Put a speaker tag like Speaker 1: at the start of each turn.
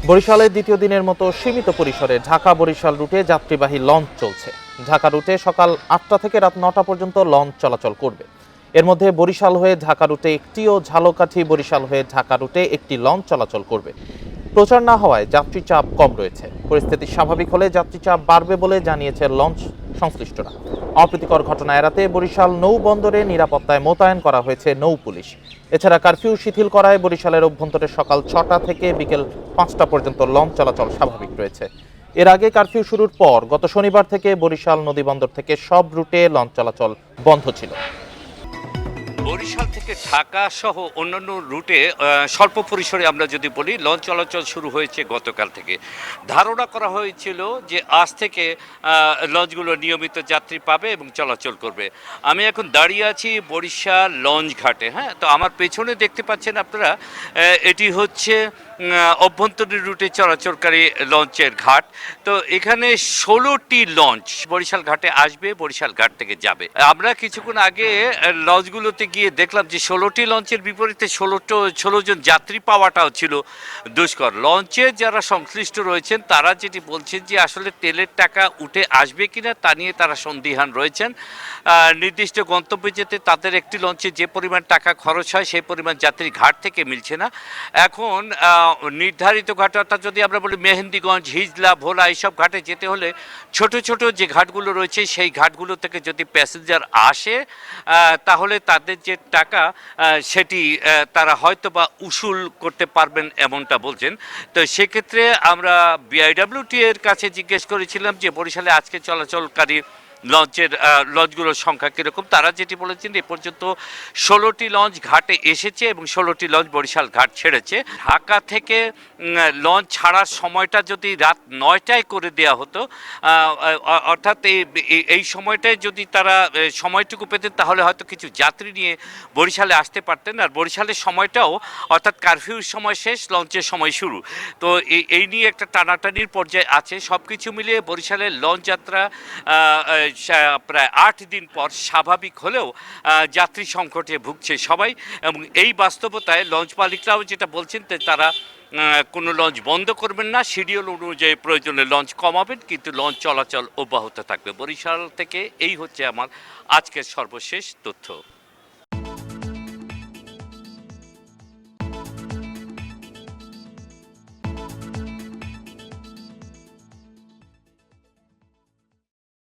Speaker 1: বরিশালের দ্বিতীয় দিনের মতো সীমিত পরিসরে ঢাকা বরিশাল রুটে যাত্রীবাহী লঞ্চ চলছে। ঢাকা রুটে সকাল ৮টা থেকে রাত ৯টা পর্যন্ত লঞ্চ চলাচল করবে। এর মধ্যে বরিশাল হয়ে ঢাকা রুটে একটি ও ঝালকাঠি বরিশাল হয়ে ঢাকা রুটে একটি লঞ্চ চলাচল করবে। প্রচার না হওয়ায় যাত্রী চাপ কম রয়েছে। পরিস্থিতি স্বাভাবিক হলে যাত্রী চাপ বাড়বে বলে জানিয়েছে লঞ্চ সংশ্লিষ্টরা। অপ্রীতিকর ঘটনা এড়াতে বরিশাল নৌবন্দরে নিরাপত্তায় মোতায়েন করা হয়েছে নৌ পুলিশ। এছাড়া কারফিউ শিথিল করায় বরিশালের অভ্যন্তরে সকাল ৬টা থেকে বিকেল ৫টা পর্যন্ত লঞ্চ চলাচল স্বাভাবিক রয়েছে। এর আগে কারফিউ শুরুর পর গত শনিবার থেকে বরিশাল নদীবন্দর থেকে সব রুটে লঞ্চ চলাচল বন্ধ ছিল।
Speaker 2: বরিশাল থেকে ঢাকা সহ অন্যান্য রুটে স্বল্প পরিসরে আমরা যদি বলি লঞ্চ চলাচল শুরু হয়েছে গতকাল থেকে। ধারণা করা হয়েছিল যে আজ থেকে লঞ্চগুলো নিয়মিত যাত্রী পাবে এবং চলাচল করবে। আমি এখন দাঁড়িয়ে আছি বরিশাল লঞ্চ ঘাটে। হ্যাঁ, তো আমার পেছনে দেখতে পাচ্ছেন আপনারা, এটি হচ্ছে অভ্যন্তরীণ রুটে চলাচলকারী লঞ্চের ঘাট। তো এখানে 16টি লঞ্চ বরিশাল ঘাটে আসবে, বরিশাল ঘাট থেকে যাবে। আমরা কিছুক্ষণ আগে লঞ্চগুলোতে গিয়ে দেখলাম যে 16টি লঞ্চের বিপরীতে 16 জন যাত্রী পাওয়াটাও ছিল দুষ্কর। লঞ্চে যারা সংশ্লিষ্ট রয়েছেন তারা যেটি বলছেন যে আসলে তেলের টাকা উঠে আসবে কিনা তা নিয়ে তারা সন্দিহান রয়েছেন। নির্দিষ্ট গন্তব্যে যেতে তাদের একটি লঞ্চে যে পরিমাণ টাকা খরচ হয় সেই পরিমাণ যাত্রী ঘাট থেকে মিলছে না। এখন নির্ধারিত ঘাট, অর্থাৎ যদি আমরা বলি মেহেন্দিগঞ্জ, হিজলা, ভোলা, এইসব ঘাটে যেতে হলে ছোট ছোট যে ঘাটগুলো রয়েছে সেই ঘাটগুলো থেকে যদি প্যাসেঞ্জার আসে তাহলে তাদের যে টাকা সেটি তারা হয়তো বা উসুল করতে পারবেন এমনটা বলছেন। তো সেক্ষেত্রে আমরা বিআইডব্লিউটি এর কাছে জিজ্ঞেস করেছিলাম যে বরিশালে আজকে চলাচলকারী লঞ্চগুলোর সংখ্যা কীরকম। তারা যেটি বলেছেন এ পর্যন্ত 16টি লঞ্চ ঘাটে এসেছে এবং 16টি লঞ্চ বরিশাল ঘাট ছেড়েছে। ঢাকা থেকে লঞ্চ ছাড়ার সময়টা যদি রাত 9টায় করে দেওয়া হতো, অর্থাৎ এই সময়টায় যদি তারা সময়টুকু পেতেন তাহলে হয়তো কিছু যাত্রী নিয়ে বরিশালে আসতে পারতেন। আর বরিশালের সময়টাও, অর্থাৎ কারফিউর সময় শেষ, লঞ্চের সময় শুরু। তো এই নিয়ে একটা টানাটানির পর্যায়ে আছে। সব কিছু মিলিয়ে বরিশালের লঞ্চ যাত্রা প্রায় 8 দিন পর স্বাভাবিক হলেও যাত্রী সংকটে ভুগছে সবাই। এবং এই বাস্তবতায় লঞ্চ মালিকরাও যেটা বলছেন তারা কোনো লঞ্চ বন্ধ করবেন না, শিডিউল অনুযায়ী প্রয়োজনে লঞ্চ কমাবেন, কিন্তু লঞ্চ চলাচল অব্যাহত থাকবে। বরিশাল থেকে এই হচ্ছে আমার আজকের সর্বশেষ তথ্য।